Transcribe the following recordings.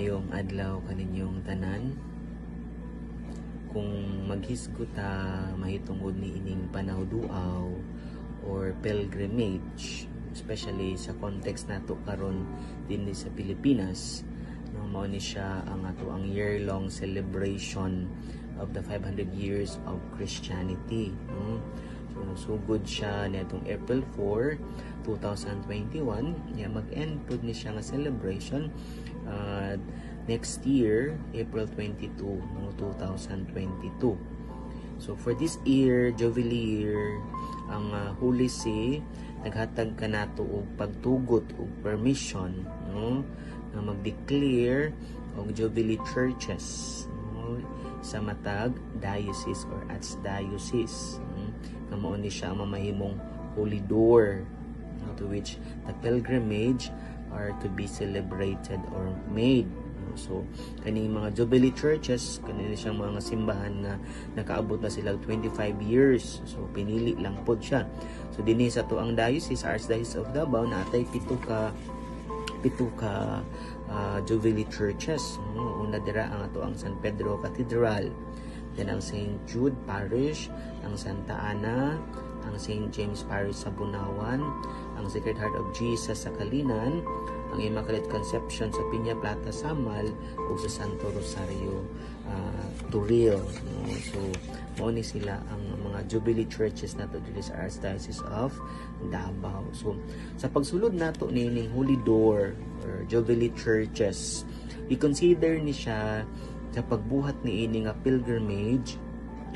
Maayong adlaw kaninyong tanan. Kung maghisgot ta mahitungod ni ining panawduaw or pilgrimage, especially sa context nato karon din sa Pilipinas, no, mao ni siya ang ato ang year-long celebration of the 500 years of Christianity. No? So nagsugod siya nitong April 4, 2021. Mag-end po ni siya nga celebration next year, April 22, no, 2022. So for this year, Jubilee year, ang Holy See naghatag kanato og pagtugot og permission, no, na mag-declare og Jubilee churches, no, sa matag diocese or archdiocese. Mao ni siya ang mamahimong holy door, no, to which the pilgrimage are to be celebrated or made. So kaning mga Jubilee churches, kanila siyang mga simbahan na nakaabot na sila 25 years. So pinili lang pod siya. So dinhi sa tuang diocese, Archdiocese of Davao, natay pito ka Jubilee churches. Una dira ang ato ang San Pedro Cathedral, then ang St. Jude Parish, ang Santa Ana, ang St. James Parish sa Bunawan, ang Sacred Heart of Jesus sa Kalinan, ang Immaculate Conception sa Piña Plata, Samal, ug sa Santo Rosario, Turil. No? So, mao ni sila ang mga Jubilee churches nato dito sa Archdiocese of Davao. So, sa pagsulod nato nining Holy Door or Jubilee churches, i-consider ni siya sa pagbuhat ni ini nga pilgrimage,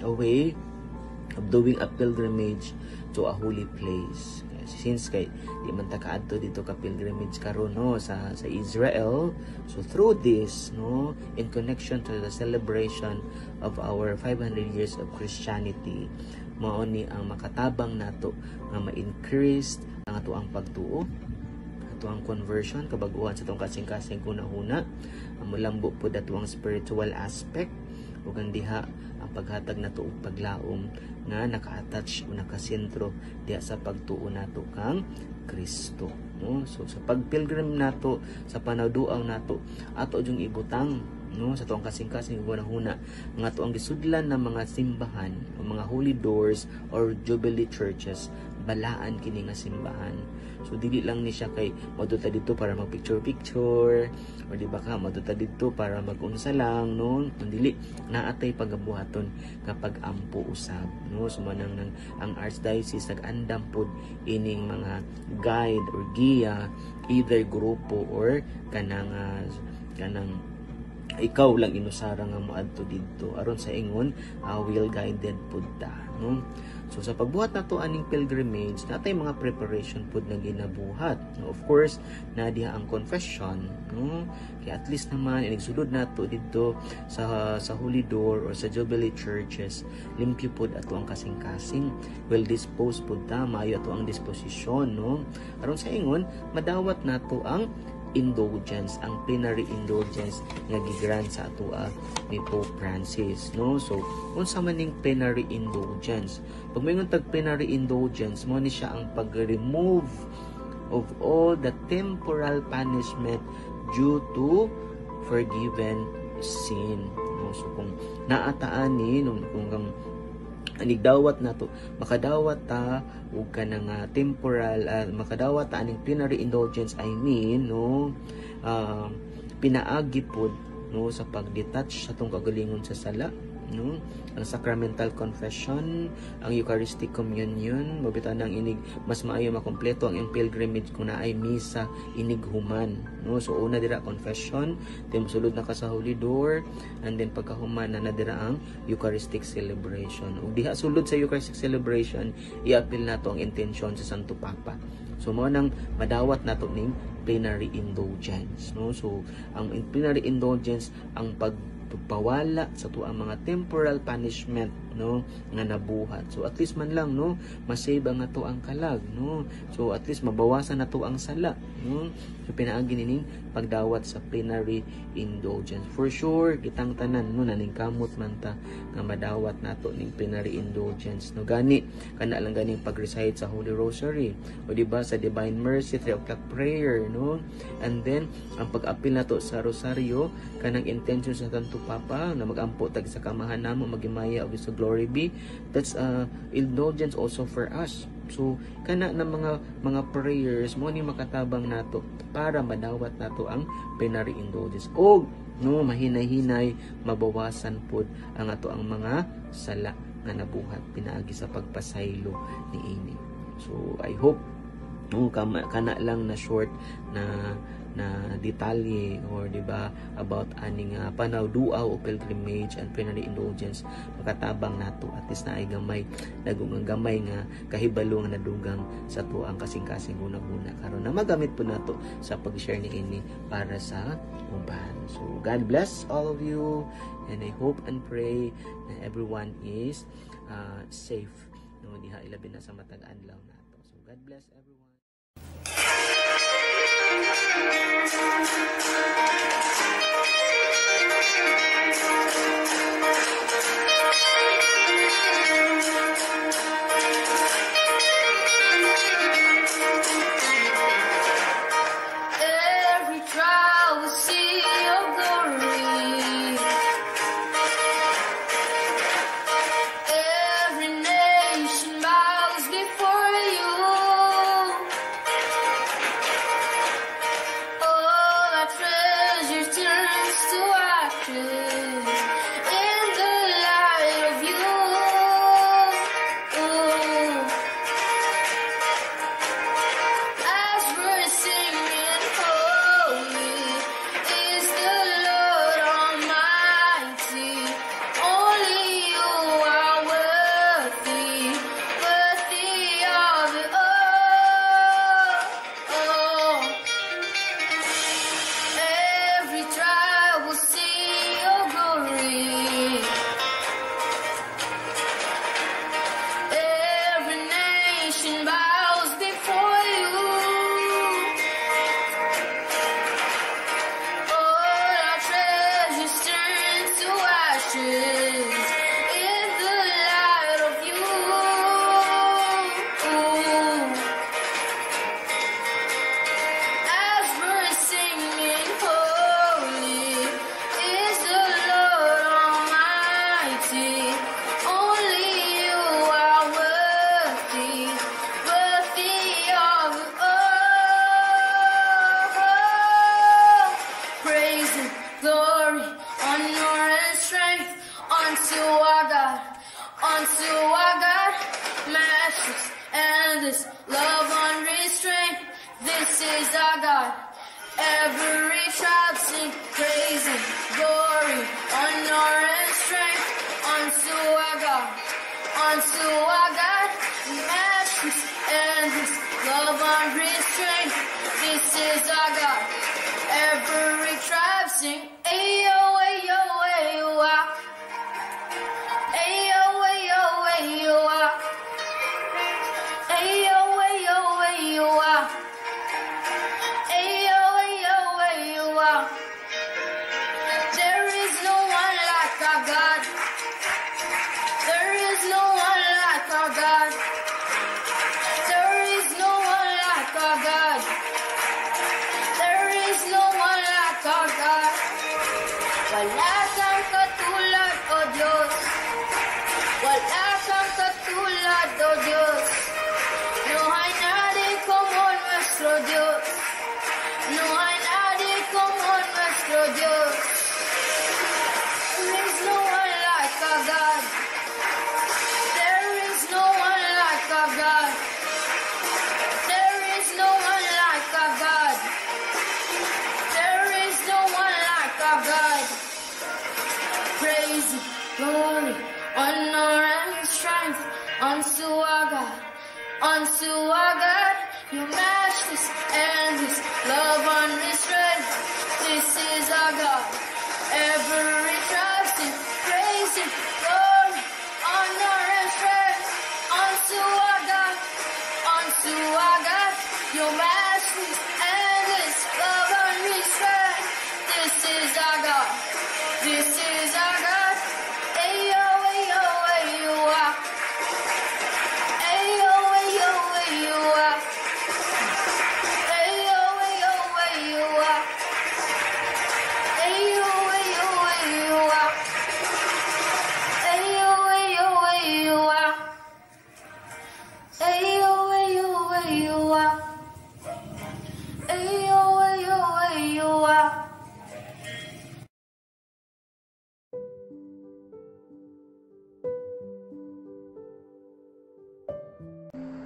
a way of doing a pilgrimage to a holy place. Since kay di man ta kaadto dito ka pilgrimage karon, no, sa Israel, so through this, no, in connection to the celebration of our 500 years of Christianity, mao ni ang makatabang nato nga ma-increase ang ato ang pagtuo, ato ang conversion, kabag-uhan sa tong kasing-kasing kunahuna, ang mulambo po dato ang spiritual aspect, ug ang diha ang paghatag nato og paglaom nga naka-attach o nakasentro diha sa pagtuo nato kang Kristo, no? So sa pagpilgrim nato, sa panawduaw nato, ato jung ibutang, no, sa tuang kasing-kasing hunahuna nga ato ang gisudlan ng mga simbahan o mga holy doors or Jubilee churches, balaan kini nga simbahan. So dili lang ni siya kay maduta dito para mag picture or di ba ka maduta dito para mag-unsa lang, no, dili naatay pagabuhaton kapag ampo usab, no. So manang ang Archdiocese nag-andam pod ining mga guide or giya, either grupo or kanang ikaw lang inusara nga moadto didto aron sa ingon will guided pud ta, no. So sa pagbuhat nato aning pilgrimage, natay mga preparation pud na ginabuhat, no. Of course na diha ang confession, no, kaya at least naman inigsulod nato didto sa Holy Door or sa Jubilee churches, limpyo pud ato ang kasing-kasing, well disposed pud ta, maayo ato ang disposisyon, no, aron sa ingon madawat nato ang indulgence, ang plenary indulgence nga gigrant sa atua ni Pope Francis, no. So unsa man ning plenary indulgence? Pag mayingon tag plenary indulgence, mo ni siya ang pag-remove of all the temporal punishment due to forgiven sin, no. So kung naataan ni kung anigdawat nato, makadawat ta ug kanang temporal, makadawat ta aning plenary indulgence, I mean, no, pinaagi pod, no, sa pag-detach sa tong kagalingon sa sala, no, ang sacramental confession, ang Eucharistic communion, mabitan ang inig mas maayo makompleto ang pilgrimage kung naay misa inig human, no. So una dira confession, then sulod na ka sa Holy Door, and then pagkahuman na dira ang Eucharistic celebration. Ug diha sulod sa Eucharistic celebration, i-appeal nato ang intensyon sa Santo Papa. So mao nang madawat nato ning plenary indulgence, no. So ang plenary indulgence ang pagpawala sa tuang mga temporal punishment no, nga nabuhat. So at least man lang, no, masave ang ato ang kalag, no. So at least mabawasan nato ang sala, no. So pinaagi nining pagdawat sa plenary indulgence. For sure kitang tanan, no, naningkamot man ta nga madawat nato ning plenary indulgence, no. Gani kana lang ganing pag-recite sa Holy Rosary, o di ba sa Divine Mercy, 3 o'clock prayer, no. And then ang pag-apil nato sa rosaryo kanang intention sa Santo Papa na magampo tag sa kamahan namo, magimaya of His glory be, that's indulgence also for us. So kana na mga prayers mo ni makatabang nato para madawat nato ang plenary indulgence, o no, mahinay-hinay mabawasan pod ang ato ang mga sala nga nabuhat pinaagi sa pagpasaylo ni ini. So I hope no, kana lang na short na detalye, or di ba, about aning panawduaw o pilgrimage and plenary indulgence, makatabang nato at least na ay gamay dagungang gamay nga kahibalo nga nadugang sa tuang kasing-kasing guna-guna karon na magamit po nato sa pag-share ni ini para sa uban. So God bless all of you, and I hope and pray na everyone is safe, no, diha ilabi na sa matag adlaw nato. So God bless everyone. Every trial will see your glory. Every nation bows before you. All our treasure turns to ashes in the light of you. As we're singing, holy is the Lord Almighty. Only you are worthy, worthy of it all. Every trial will see your glory. Every nation bows before you. All our treasures turn to ashes in the light of you. As we're singing, holy is the Lord Almighty. Only you are worthy, worthy of it all. Praise and glory, honor and strength unto our God, unto our God. Matchless and this love unrestrained. This is our God. Every tribe sing praise and glory, honor and strength unto our God, unto our God. Matchless and His love unrestrained. This is our God. Every tribe sing, ayo, ayo, ayo, ah. Ayo, ayo, ayo, ah. Ayo, ayo, ayo, ah. Ayo, ayo, ayo, ah. There is no one like our God. There is no one like our God. There is no one like our God. There is no one like our God. Wala kang katulad, O Diyos. Wala kang katulad, O Diyos. No hay nadie como nuestro Dios. No hay nadie como nuestro Dios. There is no one like our God. There is no one like our God. There is no one like our God. There is no one like our God. Praise, glory, honor and strength unto our God, unto our God. Your matchless and His love unrestrained. This is our God. Every tribe sing praise and glory, honor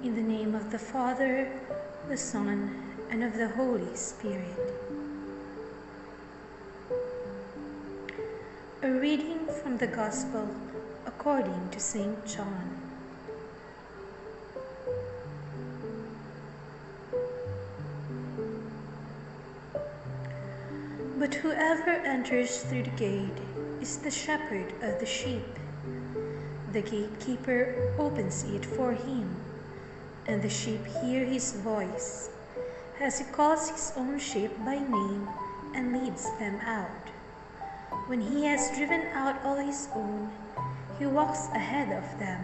In the name of the Father, the Son, and of the Holy Spirit. A reading from the Gospel according to St. John. But whoever enters through the gate is the shepherd of the sheep. The gatekeeper opens it for him, and the sheep hear his voice, as he calls his own sheep by name and leads them out. When he has driven out all his own, he walks ahead of them,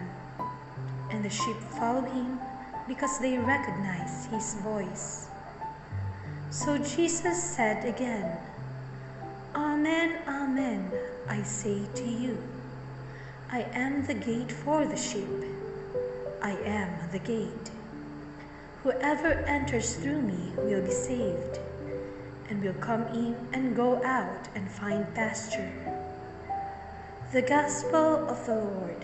and the sheep follow him because they recognize his voice. So Jesus said again, "Amen, amen, I say to you, I am the gate for the sheep. I am the gate. Whoever enters through me will be saved, and will come in and go out and find pasture." The Gospel of the Lord.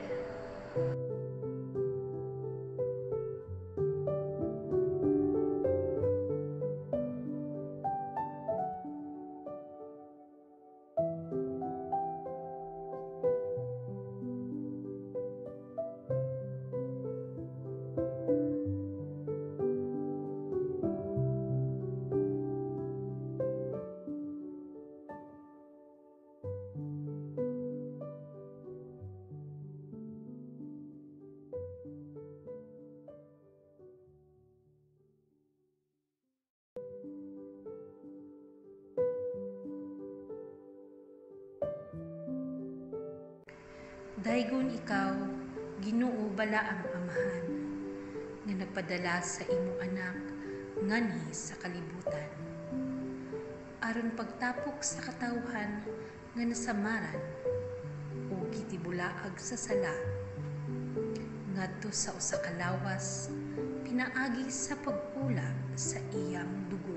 Daygon ikaw, Ginoo balaang Amahan, nga nagpadala sa imong anak nganhi sa kalibutan. Aron pagtapok sa katawhan nga nasamaran o gitibulaag sa sala, ngadto sa usa ka lawas pinaagi sa pag-ula sa iyang dugo.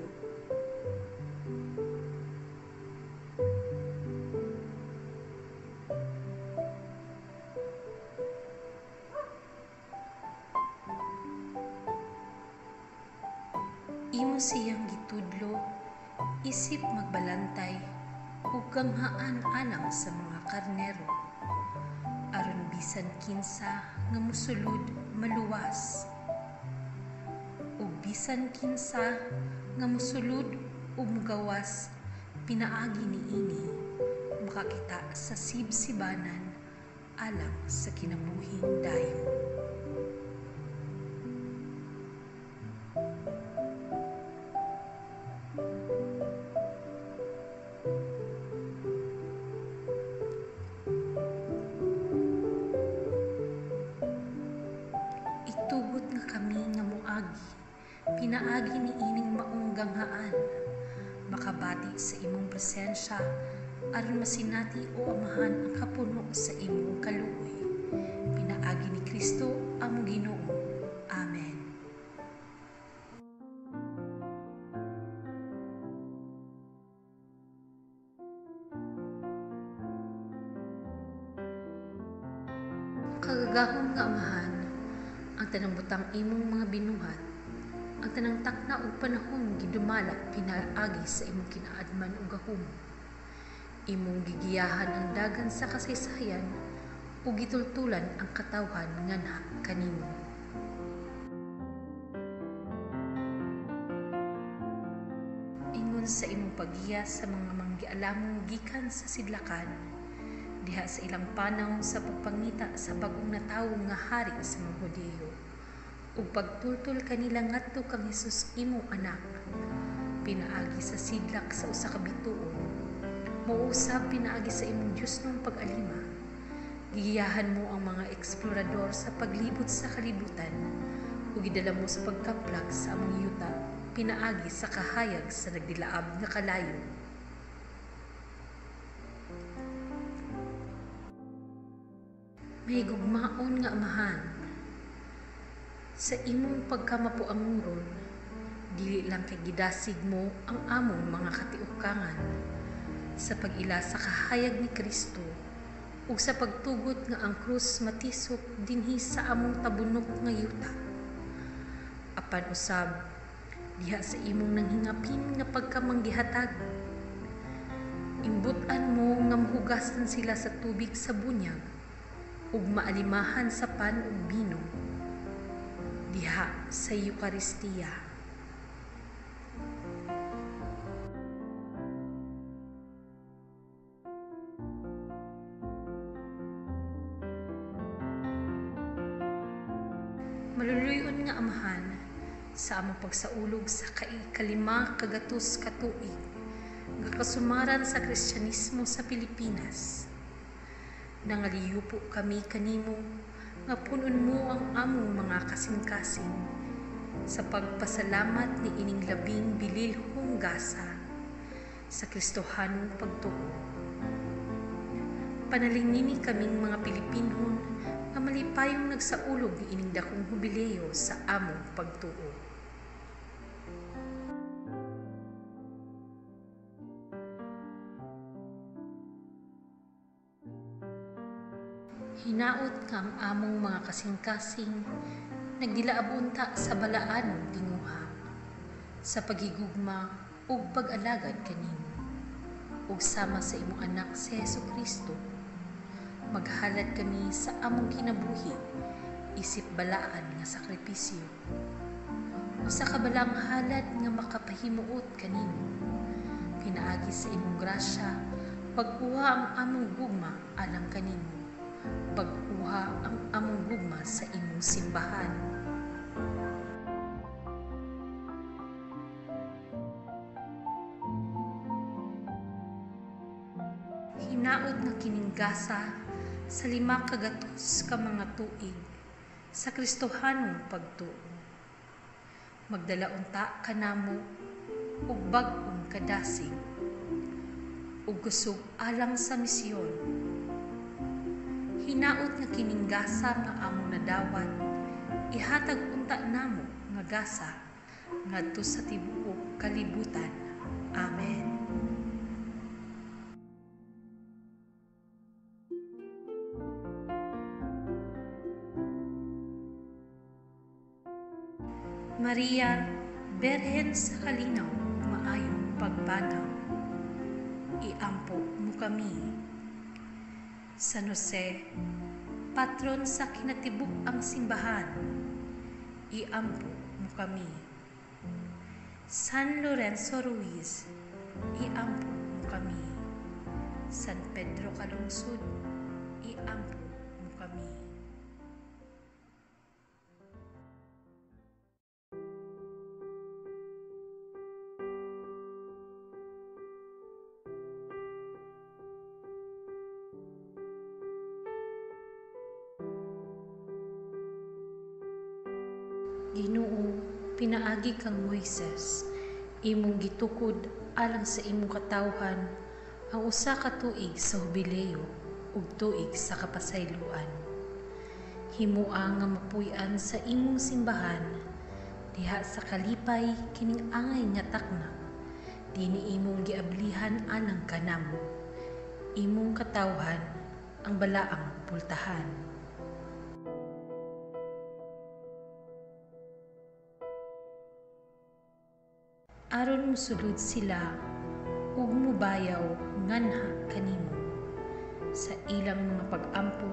Imo siyang gitudlo, isip magbalantay, ug ganghaan alang sa mga karnero, aron bisan kinsa nga mosulod maluwas, ug bisan kinsa nga mosulod o mugawas pinaagi niini makakita sa sibsibanan alang sa kinabuhing dayon. Itugot nga kami nga muagi, pinaagi ni ining maong ganghaan, makabati sa imong presensya, aron masinati o amahan ang kapuno sa imong kaluoy. Pinaagi ni Kristo ang Ginoo. Amen. Kagagahom nga Amahan, ang tanang butang imong mga binuhat, ang tanang takna ug panahon gidumala pinaagi sa imong kinaadman ug gahom. Imong gigiyahan ang dagan sa kasaysayan ug gitultulan ang katawhan nganha kanimo. Ingon sa imong paggiya sa mga manggialamong gikan sa sidlakan, diha sa ilang panaw sa pagpangita sa bagong natawo nga hari sa mga Hudiyo, ug pagtultol kanila ngadto kang Hesus imong anak, pinaagi sa sidlak sa usa ka bituon, mauusab pinaagi sa imong Dios nung pag-alima. Gigiyahan mo ang mga eksplorador sa paglibot sa kalibutan, ug gidala mo sa pagkaplag sa among yuta, pinaagi sa kahayag sa nagdilaab nga kalayo. May gugmaon nga Amahan, sa imong pagkamapuanguron, dili lang kay gidasig mo ang among mga katiukangan sa pag-ila sa kahayag ni Kristo ug sa pagtugot nga ang krus matisok dinhi sa among tabunok nga yuta. apan usab diha sa imong nanghingapin nga pagkamanggihatag. Imbutan mo nga mahugasan sila sa tubig sa bunyag ug maalimahan sa pan ug bino diha sa Eucharistia. Maluluyon nga Amahan, sa among pagsaulog sa kalima kagatos ka tuig nga kasumaran sa Kristyanismo sa Pilipinas. Nangaliyupo kami kanimo nga punon mo ang among mga kasing-kasing sa pagpasalamat ni ining labing bililhong gasa sa Kristohanong pagtuo. Panalingini kaming mga Pilipinhon nga malipayong nagsaulog ni ining dakong hubileo sa among pagtuo. Hinaot kang among mga kasing-kasing nagdilaabunta sa balaan dinguha sa paghigugma ug pag-alagad kanimo ug sama sa imong anak si Hesukristo. Maghalad kami sa among kinabuhi isip balaan nga sakripisyo o sa kabalang halad nga makapahimuot kanimo pinaagi sa imong grasya pag-uha ang among gugma alang kanimo pag-uha ang among gugma sa imong simbahan. Hinaot nga kining gasa sa 5 kagatos ka mga tuig sa Kristohanong pagtuo. Magdala unta kanamo og bag-ong kadasig ug kusog alang sa misyon. Hinaot nga kining gasa nga among nadawat ihatag unta namo nga gasa ngadto sa tibuok kalibutan. Amen. Maria, Berhen sa kalinaw, maayong pagbanaw, iampo mo kami. San Jose, patron sa kinatibuk ang simbahan, iampo mo kami. San Lorenzo Ruiz, iampo mo kami. San Pedro Calungsod, iampo mo kami. Ginoo, pinaagi kang Moises, imong gitukod alang sa imong katawhan ang usa ka tuig sa hubileo ug tuig sa kapasayloan. Himoa nga mapuy-an sa imong simbahan diha sa kalipay kining angay nga takna dinhi imong giablihan alang kanamo. Imong katawhan ang balaang pultahan. Aron mosulod sila ug mubayaw nganha kanimo sa ilang mga pag-ampo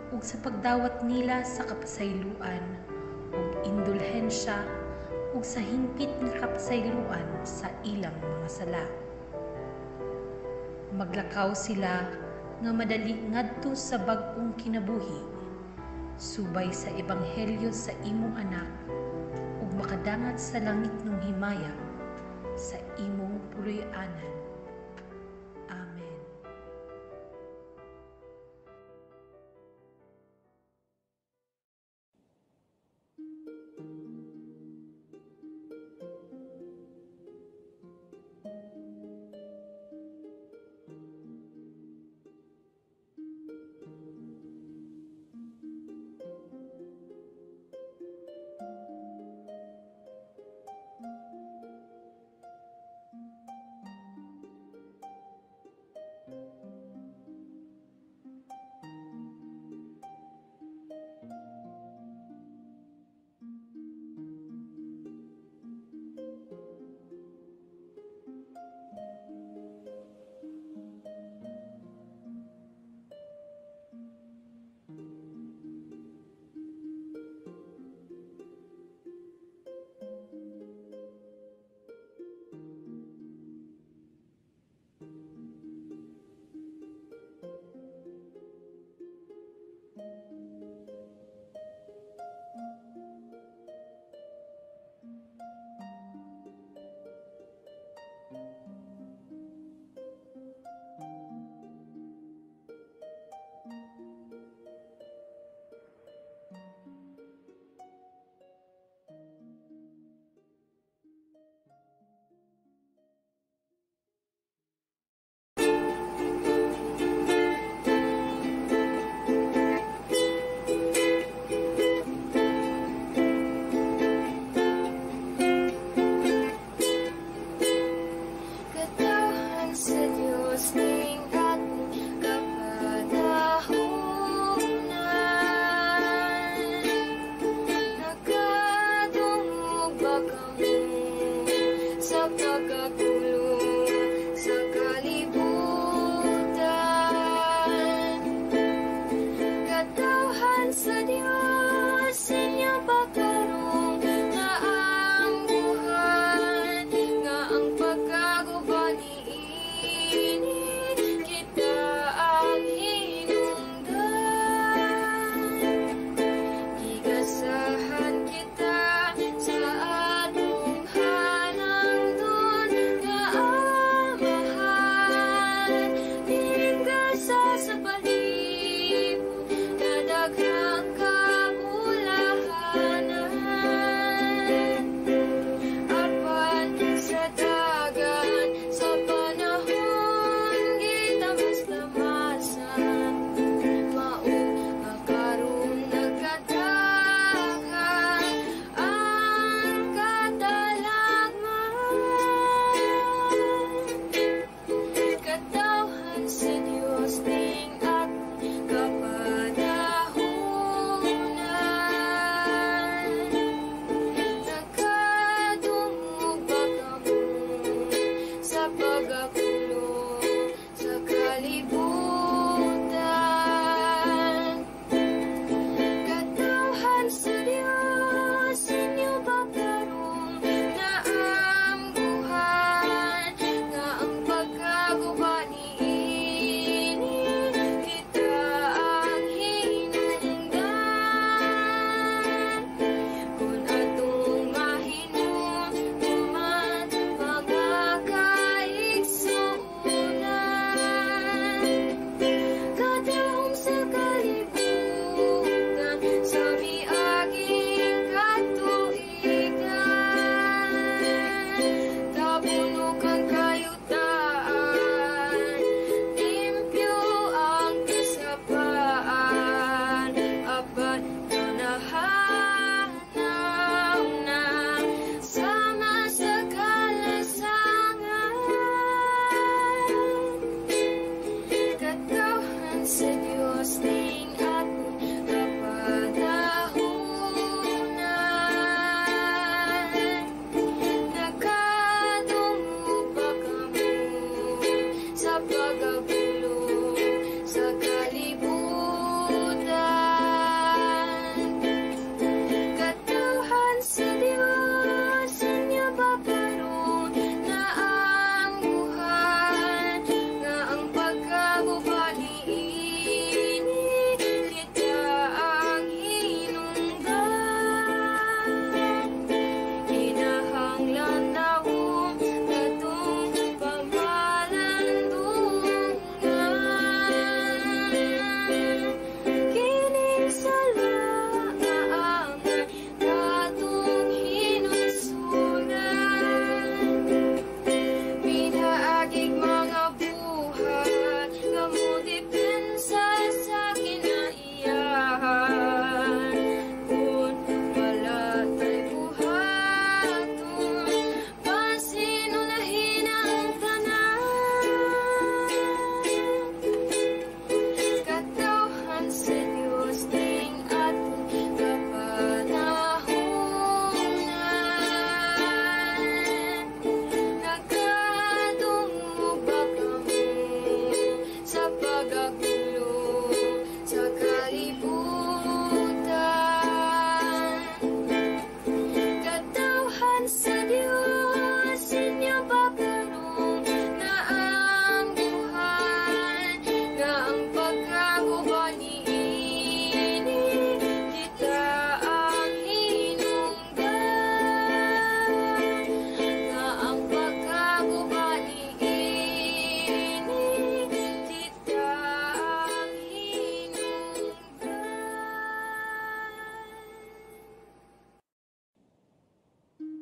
ug sa pagdawat nila sa kapasayloan ug indulhensya ug sa hingpit nga kapasayloan sa ilang mga sala. Maglakaw sila nga madali ngadto sa bag-ong kinabuhi subay sa ebanghelyo sa imong anak ug makadangat sa langit ng himaya sa imong puloy-anan. Amen.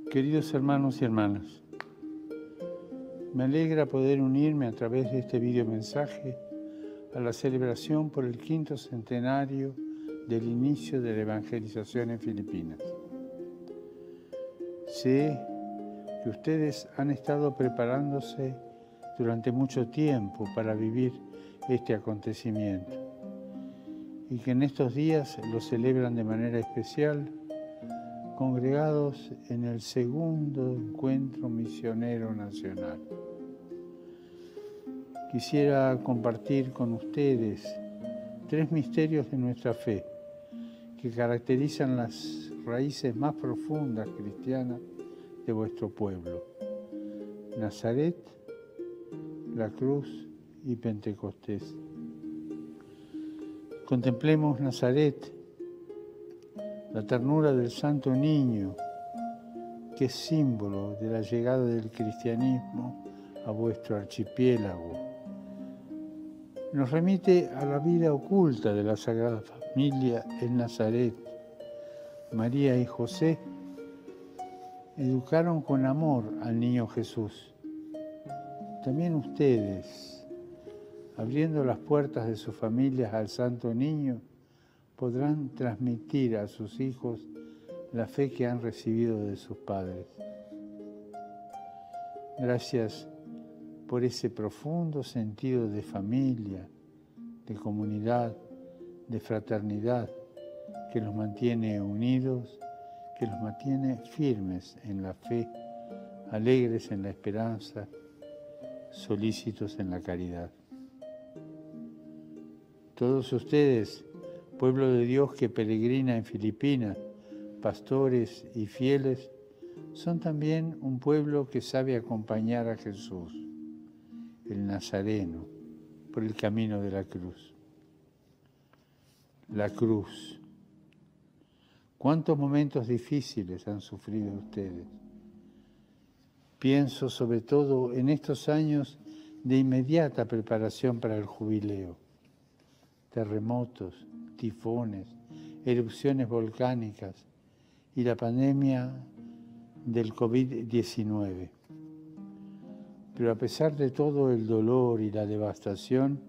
Queridos hermanos y hermanas, me alegra poder unirme a través de este video mensaje a la celebración por el 5º centenario del inicio de la evangelización en Filipinas. Sé que ustedes han estado preparándose durante mucho tiempo para vivir este acontecimiento y que en estos días lo celebran de manera especial, congregados en el 2º Encuentro Misionero Nacional. Quisiera compartir con ustedes 3 misterios de nuestra fe que caracterizan las raíces más profundas cristianas de vuestro pueblo: Nazaret, la cruz y Pentecostés. Contemplemos Nazaret, la ternura del Santo Niño, que es símbolo de la llegada del cristianismo a vuestro archipiélago. Nos remite a la vida oculta de la Sagrada Familia en Nazaret. María y José educaron con amor al niño Jesús. También ustedes, abriendo las puertas de sus familias al Santo Niño, podrán transmitir a sus hijos la fe que han recibido de sus padres. Gracias por ese profundo sentido de familia, de comunidad, de fraternidad, que los mantiene unidos, que los mantiene firmes en la fe, alegres en la esperanza, solícitos en la caridad. Todos ustedes, pueblo de Dios que peregrina en Filipinas, pastores y fieles, son también un pueblo que sabe acompañar a Jesús, el Nazareno, por el camino de la cruz. La cruz. ¿Cuántos momentos difíciles han sufrido ustedes? Pienso sobre todo en estos años de inmediata preparación para el jubileo. Terremotos, tifones, erupciones volcánicas y la pandemia del COVID-19. Pero a pesar de todo el dolor y la devastación,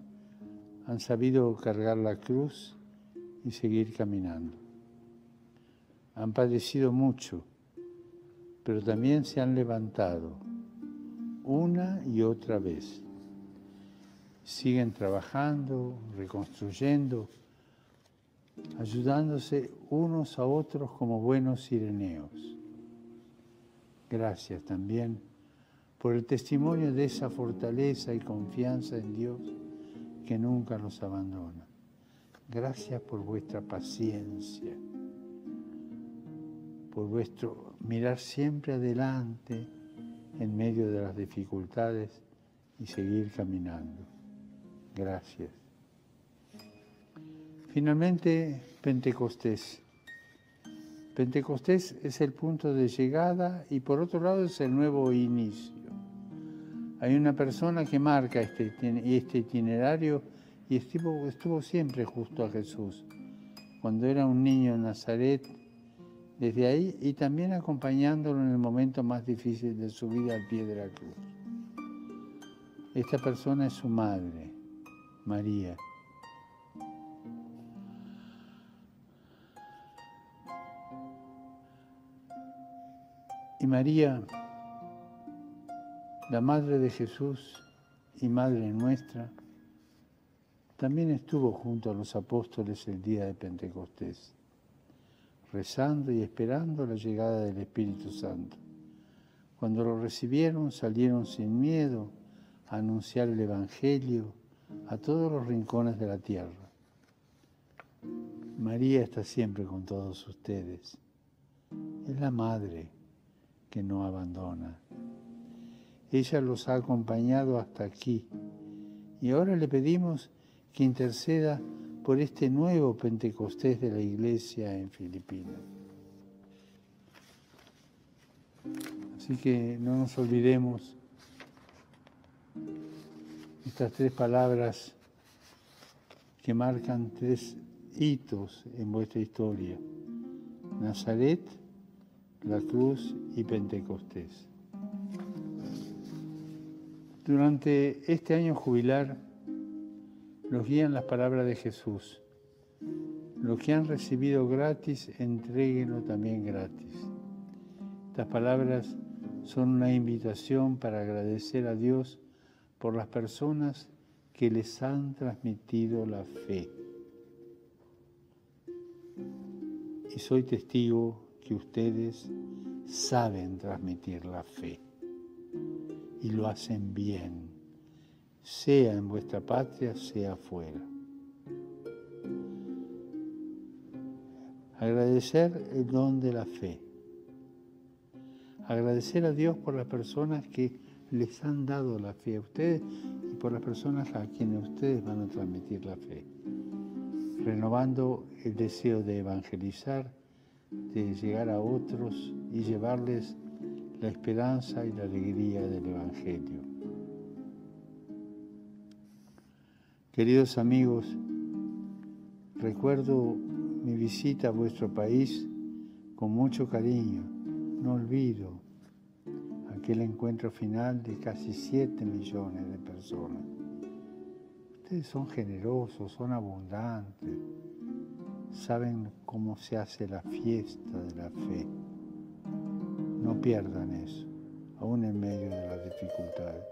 han sabido cargar la cruz y seguir caminando. Han padecido mucho, pero también se han levantado una y otra vez. Siguen trabajando, reconstruyendo, ayudándose unos a otros como buenos cireneos. Gracias también por el testimonio de esa fortaleza y confianza en Dios que nunca los abandona. Gracias por vuestra paciencia, por vuestro mirar siempre adelante en medio de las dificultades y seguir caminando. Gracias. Finalmente, Pentecostés. Pentecostés es el punto de llegada y por otro lado es el nuevo inicio. Hay una persona que marca este itinerario y estuvo siempre justo a Jesús, cuando era un niño en Nazaret, desde ahí y también acompañándolo en el momento más difícil de su vida al pie de la cruz. Esta persona es su madre, María. Y María, la Madre de Jesús y Madre nuestra, también estuvo junto a los apóstoles el día de Pentecostés, rezando y esperando la llegada del Espíritu Santo. Cuando lo recibieron, salieron sin miedo a anunciar el Evangelio a todos los rincones de la tierra. María está siempre con todos ustedes. Es la Madre que no abandona. Ella los ha acompañado hasta aquí y ahora le pedimos que interceda por este nuevo Pentecostés de la Iglesia en Filipinas. Así que no nos olvidemos estas 3 palabras que marcan 3 hitos en vuestra historia: Nazaret, la cruz y Pentecostés. Durante este año jubilar, los guían las palabras de Jesús. Lo que han recibido gratis, entréguenlo también gratis. Estas palabras son una invitación para agradecer a Dios por las personas que les han transmitido la fe. Y soy testigo que ustedes saben transmitir la fe y lo hacen bien, sea en vuestra patria, sea afuera. Agradecer el don de la fe. Agradecer a Dios por las personas que les han dado la fe a ustedes y por las personas a quienes ustedes van a transmitir la fe. Renovando el deseo de evangelizar, de llegar a otros y llevarles la esperanza y la alegría del Evangelio. Queridos amigos, recuerdo mi visita a vuestro país con mucho cariño. No olvido aquel encuentro final de casi 7 millones de personas. Ustedes son generosos, son abundantes, saben cómo se hace la fiesta de la fe. No pierdan eso, aún en medio de las dificultades.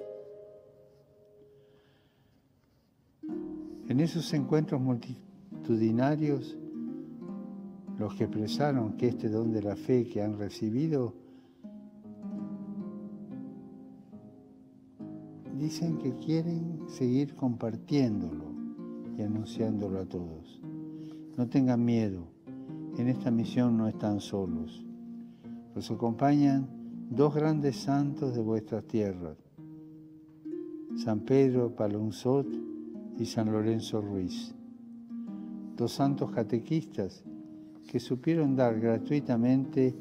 En esos encuentros multitudinarios, los que expresaron que este don de la fe que han recibido, dicen que quieren seguir compartiéndolo y anunciándolo a todos. No tengan miedo, en esta misión no están solos. Los acompañan 2 grandes santos de vuestras tierras, San Pedro Palonzot y San Lorenzo Ruiz, 2 santos catequistas que supieron dar gratuitamente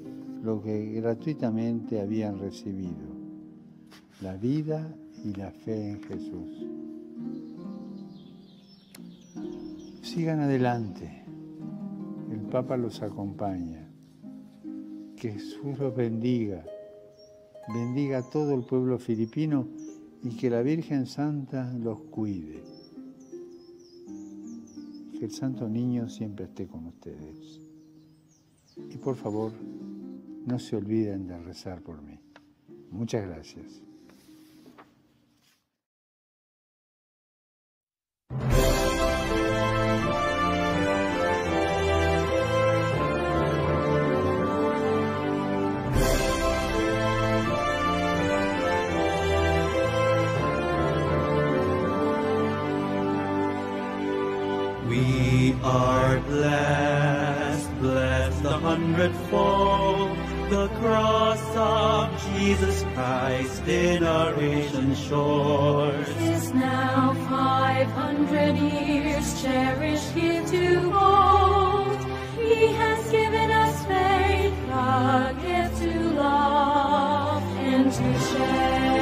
lo que gratuitamente habían recibido, la vida y la fe en Jesús. Sigan adelante, el Papa los acompaña. Que Jesús los bendiga, bendiga a todo el pueblo filipino y que la Virgen Santa los cuide. Que el Santo Niño siempre esté con ustedes. Y por favor, no se olviden de rezar por mí. Muchas gracias. We are blessed, blessed 100-fold, the cross of Jesus Christ in our ancient shores. Is now 500 years cherished here to hold. He has given us faith, a gift to love and to share.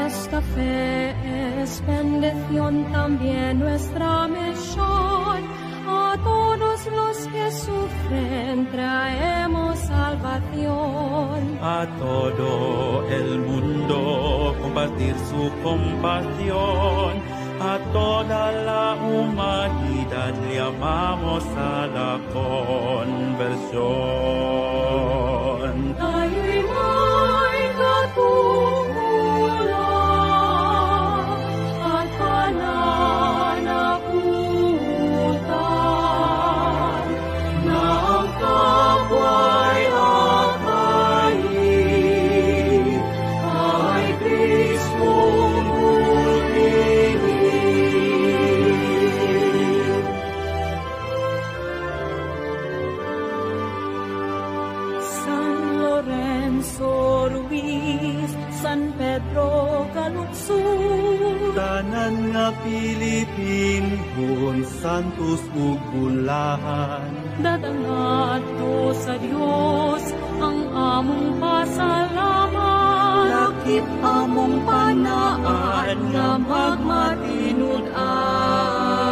Esta fe es bendición también nuestra misión. A todos los que sufren traemos salvación. A todo el mundo compartir su compasión. A toda la humanidad llamamos a la conversión. San Pedro Caluxur, Tanan nga Pilipin, bun santos ugulahan. dadangat to sa Diyos ang among pasalamat. Lakip among panaan nga magmatinud-an.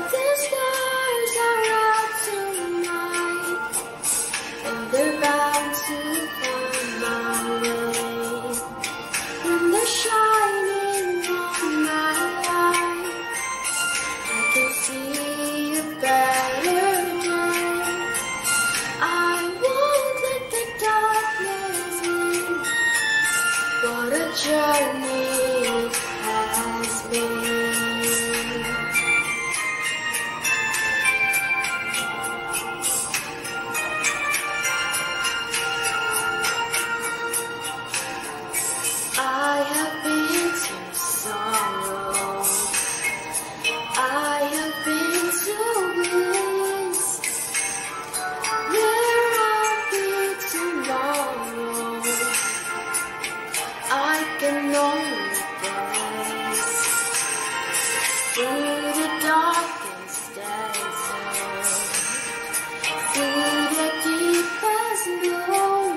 But the stars are out tonight, and they're bound to find my way. When they're shining on my life, I can see a better day. I won't let the darkness in. What a journey it has been. I have been to sorrow, I have been to bliss. Where I'll be tomorrow, I can only guess. Through the darkest desert, through the deepest gloom,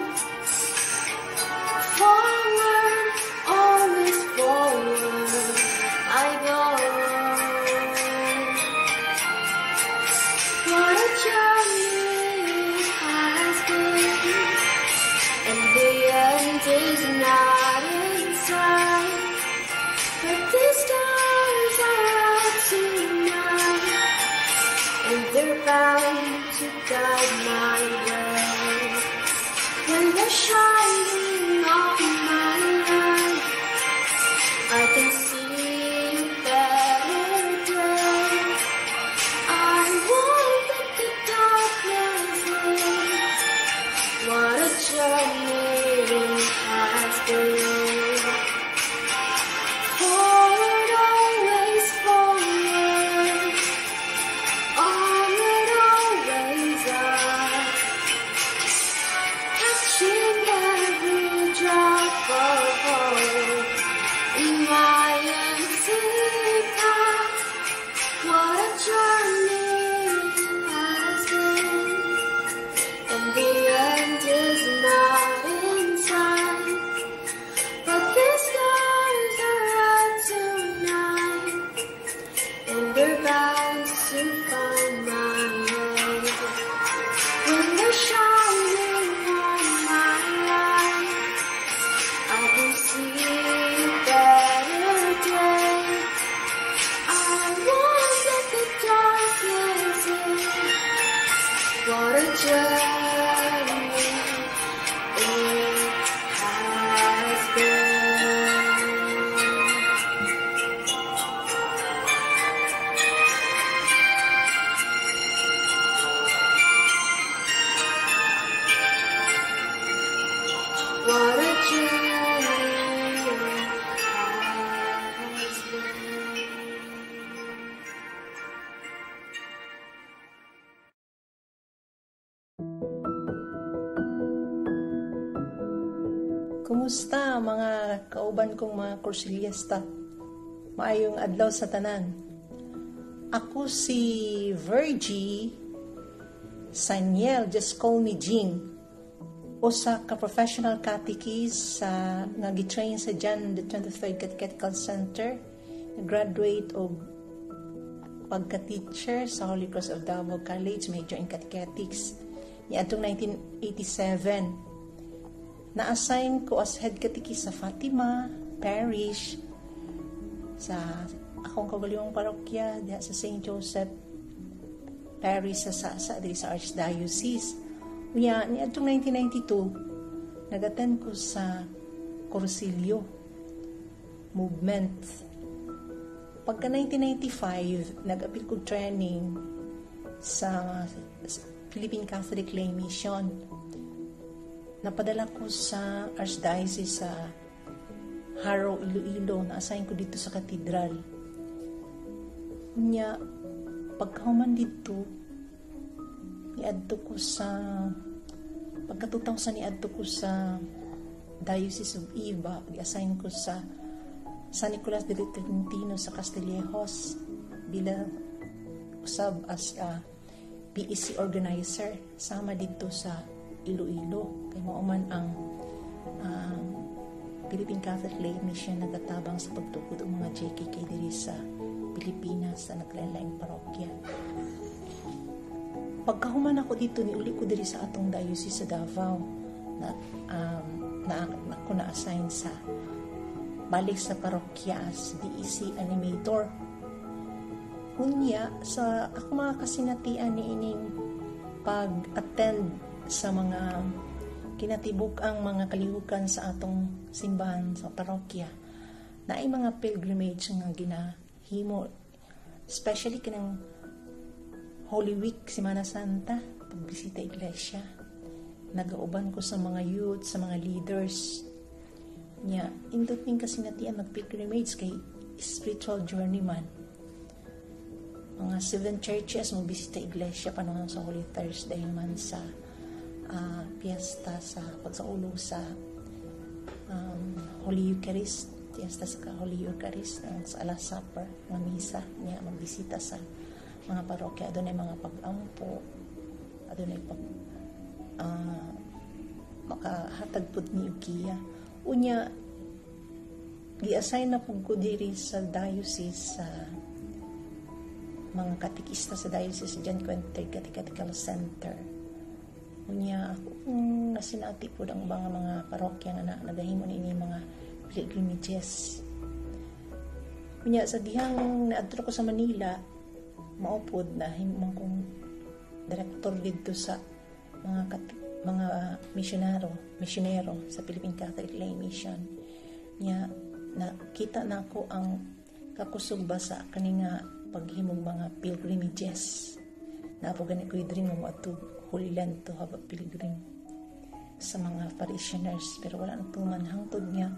forward, always forward, I go. What a journey it has been, and the end is not in sight. But the stars are out tonight, and they're bound to guide my way. When they're shining on my life, I can see a better day. I won't let the darkness in. What a journey it has been. Forward, always forward, onward, always up, catching every drop of hope in my empty cup. What a journey it has been, and the end is not in sight. But the stars are out tonight, and they're bound to find my way. When they're shining on my life, I can see a better day. I won't let the darkness in. What a journey it has been. What a journey it has been. Kumusta mga kauban kong mga kursilyesta? Maayong adlaw sa tanan. Ako si Virgie Saniel, just call me Jean. Usa ka professional catechist sa nga gitrain sa John the 23rd Catechetical Center, graduate og pagka-teacher sa Holy Cross of Davao College, major in catechetics. Niadtong 1987, na-assign ko as head catechist sa Fatima Parish sa akong kaugalingong parokya diha sa St. Joseph Parish sa Archdiocese. Unya, niadtong 1992, nag-attend ko sa Cursillo movement. Pagka 1995, nag-appeal ko training sa Philippine Catholic Lay Mission. Napadala ko sa Archdiocese sa Haro, Iloilo. Na-assign ko dito sa katedral. Unya, pagkahuman dito, niadto ko sa pagka 2000 niadto ko sa Diocese of Iba, i-assign ko sa San Nicolas de Tolentino sa Castillejos bilang usab as PEC organizer sama dito sa Iloilo kay mao man ang Philippine Catholic Lay Mission nagatabang sa pagtukod og mga JKK diri sa Pilipinas sa naglain-laing parokya. Pagkahuman ako dito, niuli ko diri sa atong diocese sa Davao na ako na-assign sa balik sa parokya as DEC animator. Unya, sa ako mga kasinatian ni ining pag-attend sa mga kinatibuk ang mga kalihukan sa atong simbahan sa parokya, na ay mga pilgrimage nga ginahimo, especially kanang Holy Week, Semana Santa, pagbisita iglesia. Nagauban ko sa mga youth, sa mga leaders. Nya, indot ning kasinatian mag-pilgrimage kay spiritual journey man. Mga 7 churches magbisita iglesia panahon sa Holy Thursday man sa piyesta sa pagsaulog sa Holy Eucharist, piyesta sa Holy Eucharist, sa Last Supper, mga misa niya, magbisita sa mga parokya. Doon ay mga pag-ampo, doon ay makahatag po ni Ukiya. Unya, gi-assign na po ko diri sa diocese sa mga katikista sa diocese John Quinter Catechetical Center. Unya, akong nasinati po ang mga parokya nga nagahimo ni mga pilgrimages. Unya, sa dihang naadto ko sa Manila, maupod na himong kong director dito sa mga misyonero sa Philippine Catholic Lay Mission. Nya, nakita na ako ang kakusog ba sa kaninga paghimong mga pilgrimages. Na po ganit ko i-dream mo at Holy Land to have a pilgrim sa mga parishioners. Pero wala na tuman hangtod niya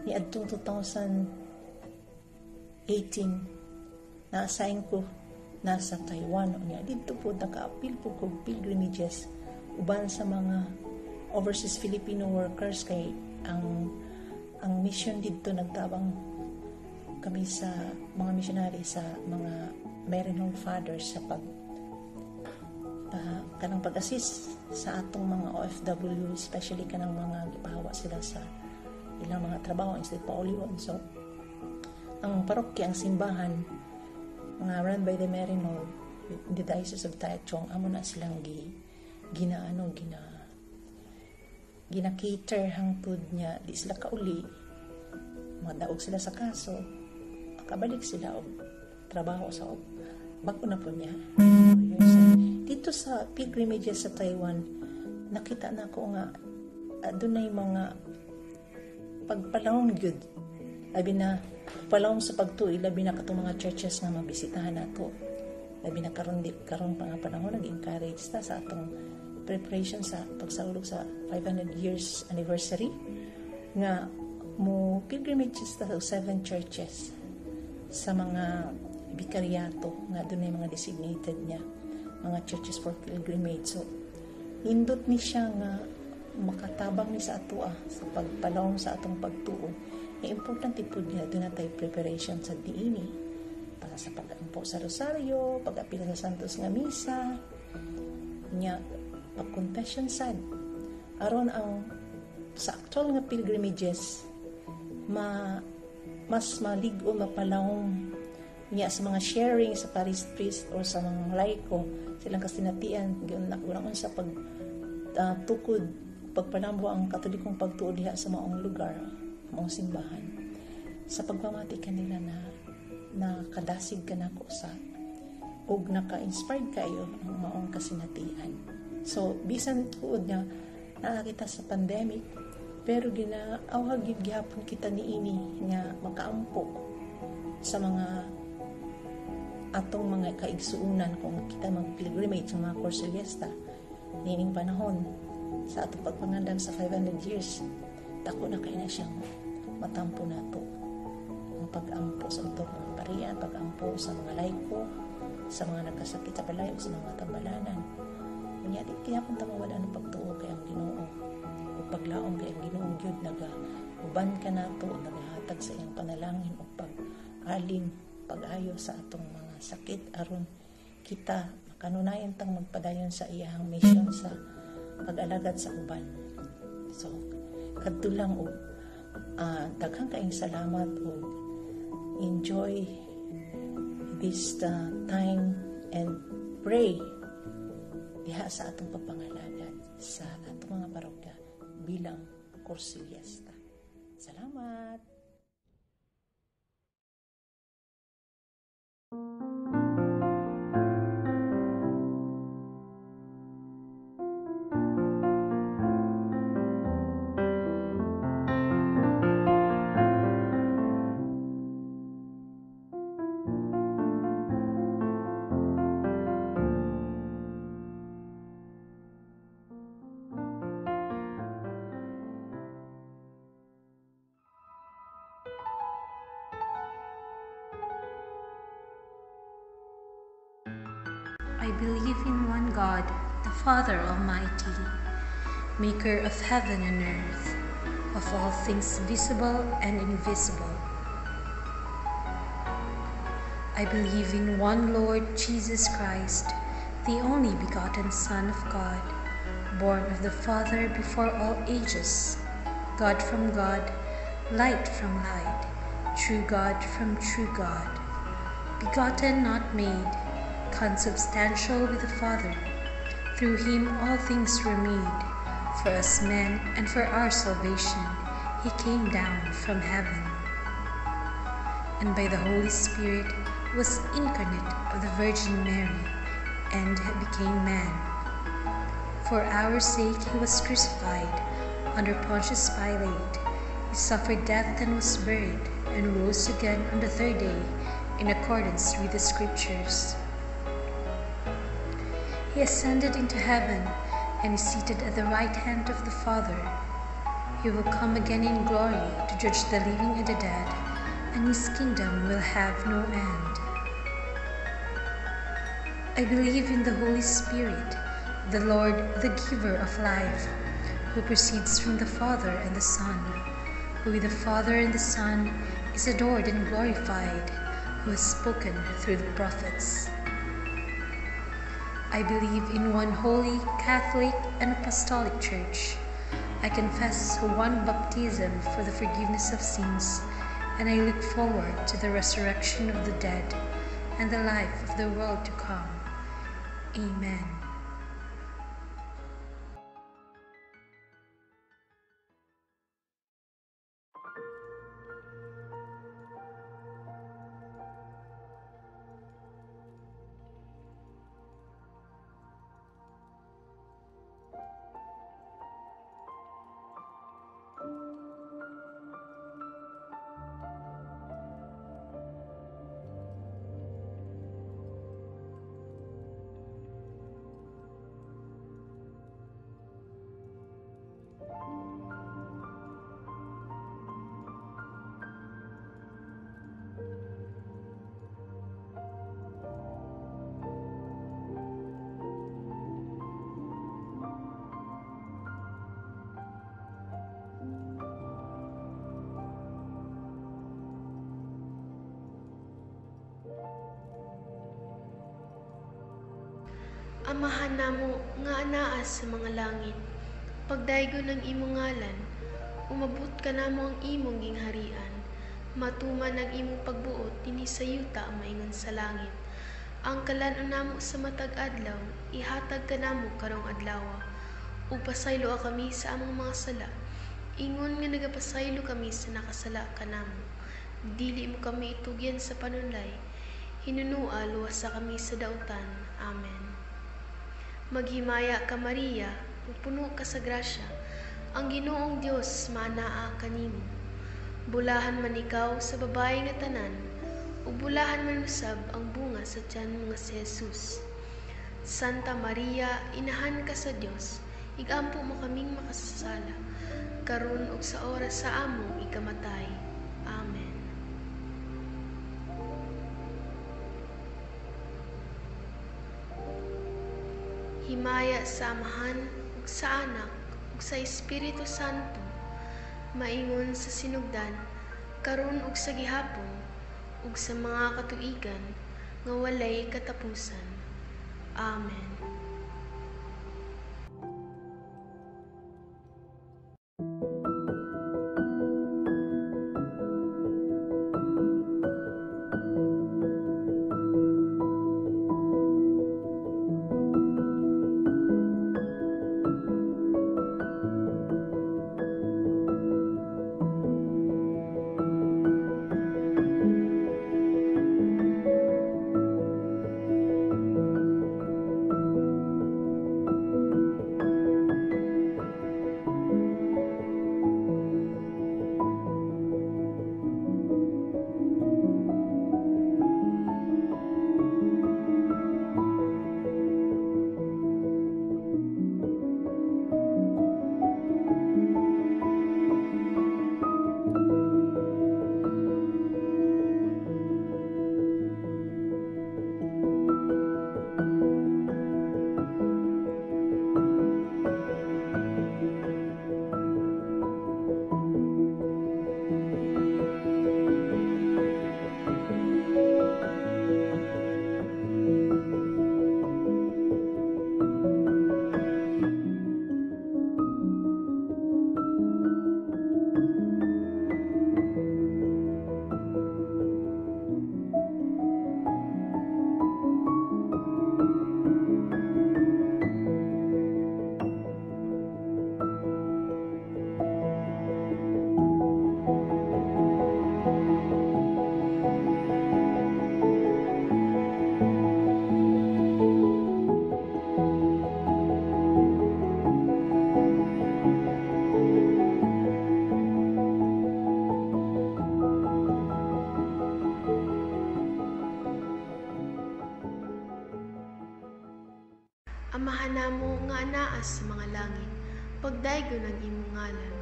ni adtong 2018 na-assign ko nasa Taiwan. Niya dito po naka-appeal po ko pilgrimages uban sa mga overseas Filipino workers kay ang mission dito nagtabang kami sa mga missionary sa mga Maryknoll Fathers sa kanang pag-assist sa atong mga OFW, especially kanang mga gipahawa sila sa ilang mga trabaho instead pauliwan. So ang parokya, ang simbahan mga run by the Maryknoll in the Diocese of Taichung, amo na silang gina-cater hangtod niya, di sila kauli, madaog sila sa kaso, makabalik sila og trabaho sa bago na po niya. Dito sa pilgrimages sa Taiwan, nakita na ko nga adunay mga pagpalawong gyud, labi na palawong sa pagtuig, labi na katong mga churches nga mabisitahan nato, labi na karon pa nga panahon nag-encourage ta sa atong preparation sa pagsaulog sa 500 years anniversary nga mo pilgrimages ta sa 7 churches sa mga bikaryato nga doon ay mga designated niya mga churches for pilgrimage. So nindot ni siya nga makatabang ni sa ato sa pagpalawong sa atong pagtuo. Importante po niya doon na tayo preparation sa diini para sa pag-ampo sa rosaryo, pag-apila sa santos nga misa niya, pag-confession sad aron ang sa actual nga pilgrimages mas maligo mapalawong niya sa mga sharing sa parish priest or sa mga laiko silang kasinatian giunak sa tukod pagpanambo ang katolikong pagtuo diha sa maong lugar, maong simbahan, sa pagpamati kanila na kadasig ka nako sa ug naka-inspired kayo ang maong kasinatian. So bisan tuod nga nakakita sa pandemic, pero ginaawhag gyapon kita niini nga makaampo sa mga atong mga kaigsuunan kung kita mag-pilgrimage sa mga Corseliesta nining panahon sa atong pagpangandam sa 500 years. Dako na kayo na siyang matampo nato ang pag-ampo sa utong mga parian, pag-ampo sa mga laiko, sa mga nagkasakit sa balay o sa mga tambalanan. Kanya di kaya kung tamawala ng pagtuo kay ang Ginoo o paglaom kay ang Ginoo gyud uban ka nato, nagahatag sa iyang panalangin o pag-alim, pag-ayo sa atong mga sakit aron kita makanunayan tang magpadayon sa iyang mission sa pag-alagad sa uban. So kadto lang og daghang kaayong salamat o enjoy is the time and pray diha sa atong papangalanan sa atong mga parokya bilang Kursilyasta. Salamat! I believe in one God, the Father Almighty, maker of heaven and earth, of all things visible and invisible. I believe in one Lord Jesus Christ, the only begotten Son of God, born of the Father before all ages, God from God, light from light, true God from true God, begotten, not made, consubstantial with the Father. Through him all things were made. For us men and for our salvation, he came down from heaven. And by the Holy Spirit was incarnate of the Virgin Mary, and became man. For our sake he was crucified under Pontius Pilate. He suffered death and was buried, and rose again on the third day in accordance with the Scriptures. He ascended into heaven and is seated at the right hand of the Father. He will come again in glory to judge the living and the dead, and his kingdom will have no end. I believe in the Holy Spirit, the Lord, the giver of life, who proceeds from the Father and the Son, who with the Father and the Son is adored and glorified, who has spoken through the prophets. I believe in one holy, Catholic, and Apostolic Church. I confess one baptism for the forgiveness of sins, and I look forward to the resurrection of the dead and the life of the world to come. Amen. Amahan namo nga anaa sa mga langit, pagdaygo ng imong ngalan, umabot ka namo ang imong gingharian, matuman ang imong pagbuot dinhi sa yuta maingon sa langit. Ang kalan-on namo sa matag adlaw, ihatag ka namo karong adlaw. Upasaylo kami sa among mga sala, ingon nga nagapasaylo kami sa nakasala kanamo. Dili mo kami itugyan sa panunlay, hinunua luwas sa kami sa dautan. Amen. Maghimaya ka Maria, puno ka sa grasya, ang Ginoong Dios manaa kanimo. Bulahan man ikaw sa babae nga tanan, ug bulahan man usab ang bunga sa tiyan nga si Jesus. Santa Maria, inahan ka sa Dios, igampo mo kaming makasasala, karon ug sa oras sa among ikamatay. Amen. Himaya sa Amahan, ug sa Anak, ug sa Espiritu Santo, maingon sa sinugdan, karon ug sa gihapon, ug sa mga katuigan, nga walay katapusan. Amen. Amahan namo nga anaas sa mga langit, pagdaygon ang imong ngalan,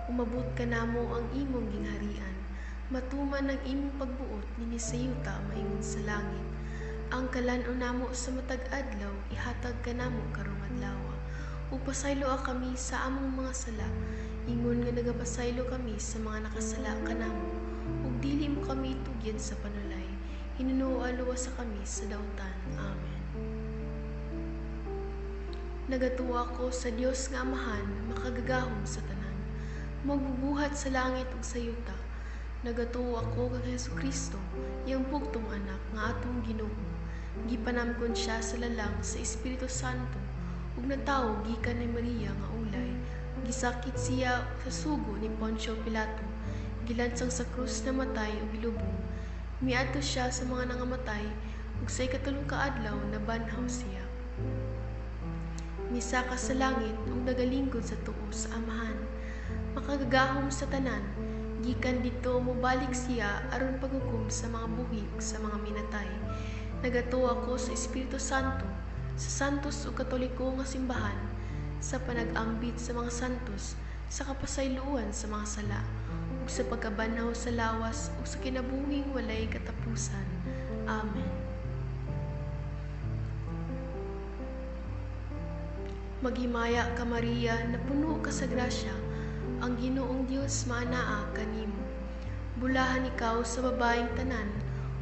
umabot ka namo ang imong gingharian, matuman ang imong pagbuot nini sa yuta maingon sa langit. Ang kalan-on namo sa matag adlaw, ihatag ka namo karong adlaw. Upasaylo kami sa among mga sala, ingon nga nagapasaylo kami sa mga nakasala kanamo, ug dili mo kami itugyan sa panulay, hinunuo aluwa sa kami sa dautan. Amen. Nagatuwa ko sa Dios nga Amahan, makagagahom sa tanan, magbubuhat sa langit ug sa yuta. Nagatuwa ko kay Jesucristo, iyang bugtong anak nga atong Ginoo. Gipanamkon siya sa lalang sa Espiritu Santo, ug natawo gikan ni Maria nga ulay. Gisakit siya sa sugo ni Poncio Pilato, gilansang sa krus na matay ug gilubong. Miadto siya sa mga nangamatay, ug sa ikatulong kaadlaw nabanhaw siya. Misaka sa langit ug nagalingkod sa tuo sa Amahan, makagagahom sa tanan, gikan dito mobalik siya aron paghukom sa mga buhi ug sa mga minatay. Nagatuwa ko sa Espiritu Santo, sa santos ug katoliko nga simbahan, sa panag-ambit sa mga santos, sa kapasayloan sa mga sala, ug sa pagkabanhaw sa lawas ug sa kinabuhing walay katapusan. Amen. Maghimaya ka Maria, na puno ka sa grasya, ang Ginoong Dios maanaa kanimo. Bulahan ikaw sa babaeng tanan,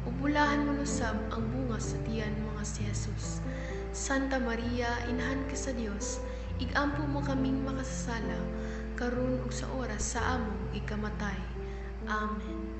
o bulahan mo lusab ang bunga sa tiyan mo nga si Jesus. Santa Maria, inahan ka sa Dios, igampo mo kaming makasasala, karon ug sa oras sa among ikamatay. Amen.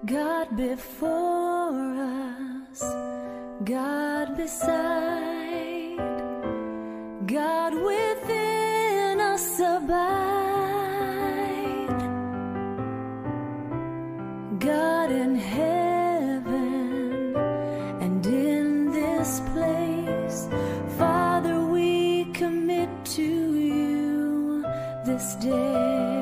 God before us, God beside, God within us abide, God in heaven and in this place. Father, we commit to you this day.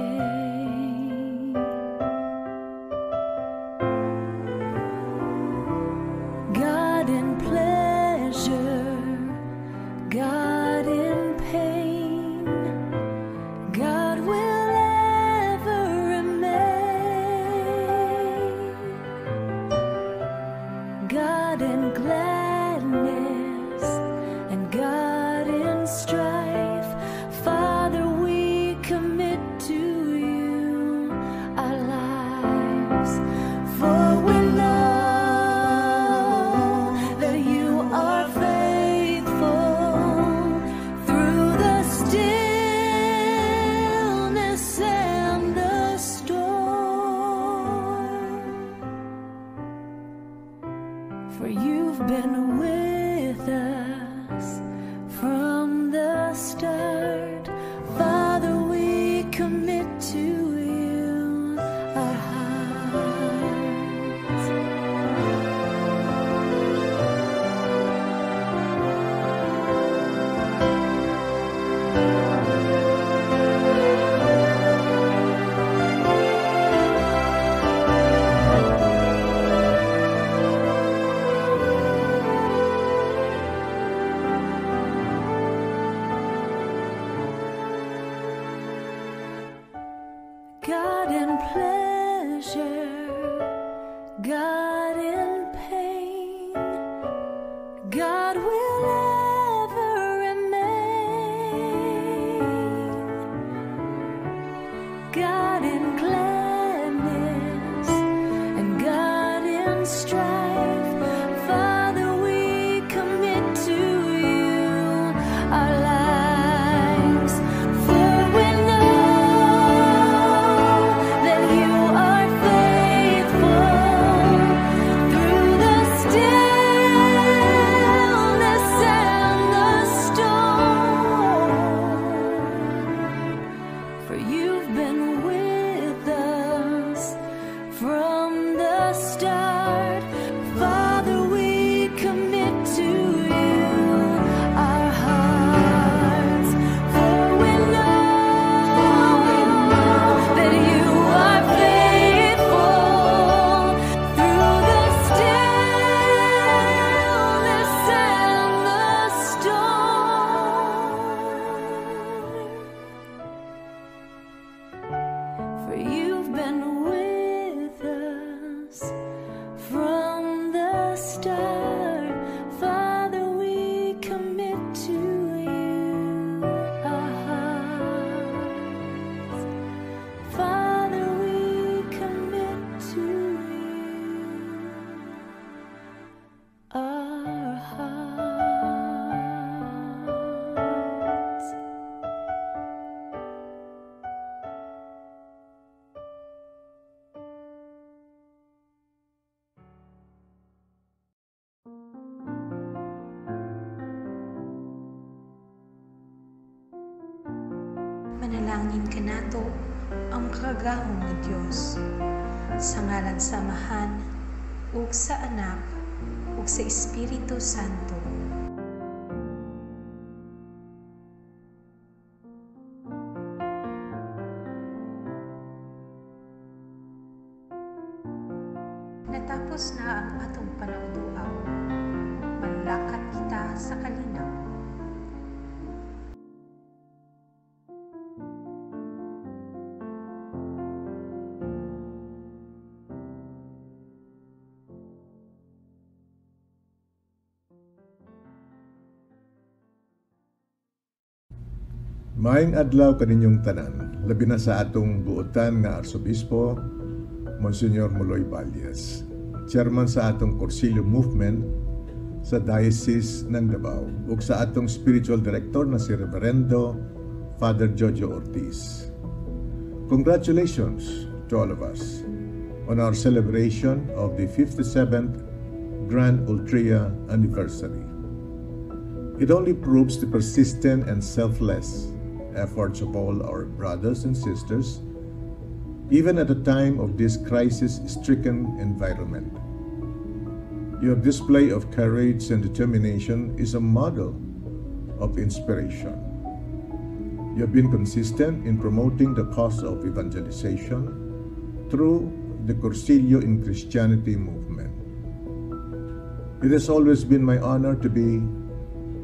God in pleasure, God in pain, God will ever remain. God in gladness and God in strife. Father, we commit to you our lives. For we know that you are faithful through the stillness and the storm. For you've been with us from the start. Father, we commit to you our hearts. God in pleasure, God in pain, God will ever remain. God in gladness and God in strife. Father, we commit to you our lives. For we know that you are faithful through the stillness and the storm. For you've been with us from the start. Father, we commit to you our hearts. For we know that you are faithful through the stillness and the storm. For you've been with us from the start. Father, we commit to you our hearts. Father, we commit to you our hearts. Manalangin ka nato ang makagahong nga Dios sa ngalan sa Amahan ug sa Anak ug sa Espiritu Santo. Natapos na ang atong panautuaw. Manlakat kita sa kalinaw. Maayong adlaw kaninyong tanan, labi na sa atong buotan nga Arsobispo, Monsignor Muloy Valles, Chairman sa atong Cursillo Movement sa Diocese ng Davao, ug sa atong Spiritual Director na si Reverendo Father Jojo Ortiz. Congratulations to all of us. on our celebration of the 57th Grand Ultria anniversary. It only proves the persistent and selfless efforts of all our brothers and sisters, even at a time of this crisis-stricken environment. Your display of courage and determination is a model of inspiration. You have been consistent in promoting the cause of evangelization through the Cursillo in Christianity movement. It has always been my honor to be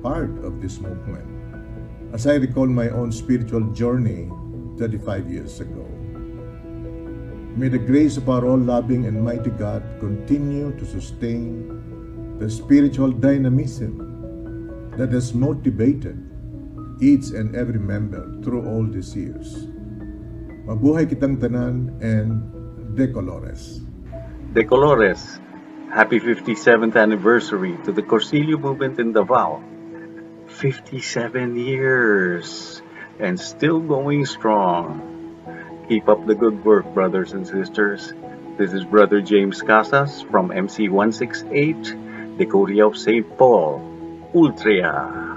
part of this movement, as I recall my own spiritual journey 35 years ago. May the grace of our all-loving and mighty God continue to sustain the spiritual dynamism that has motivated each and every member through all these years. Mabuhay kitang tanan, and De Colores. De Colores, happy 57th anniversary to the Cursillo movement in Davao. 57 years and still going strong. Keep up the good work, brothers and sisters. This is Brother James Casas from MC 168, the Curia of St. Paul, Ultria.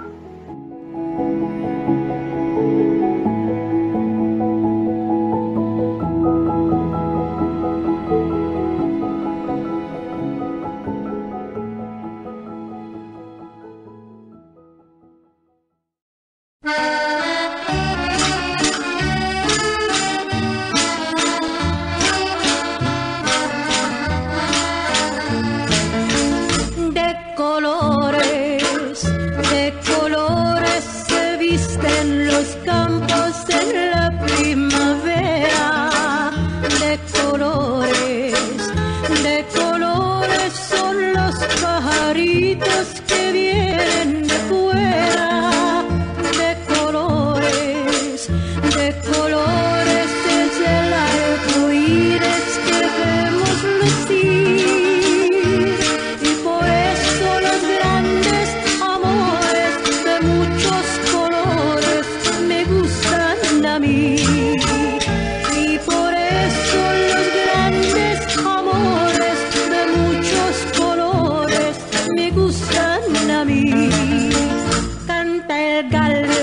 Canta el gallo.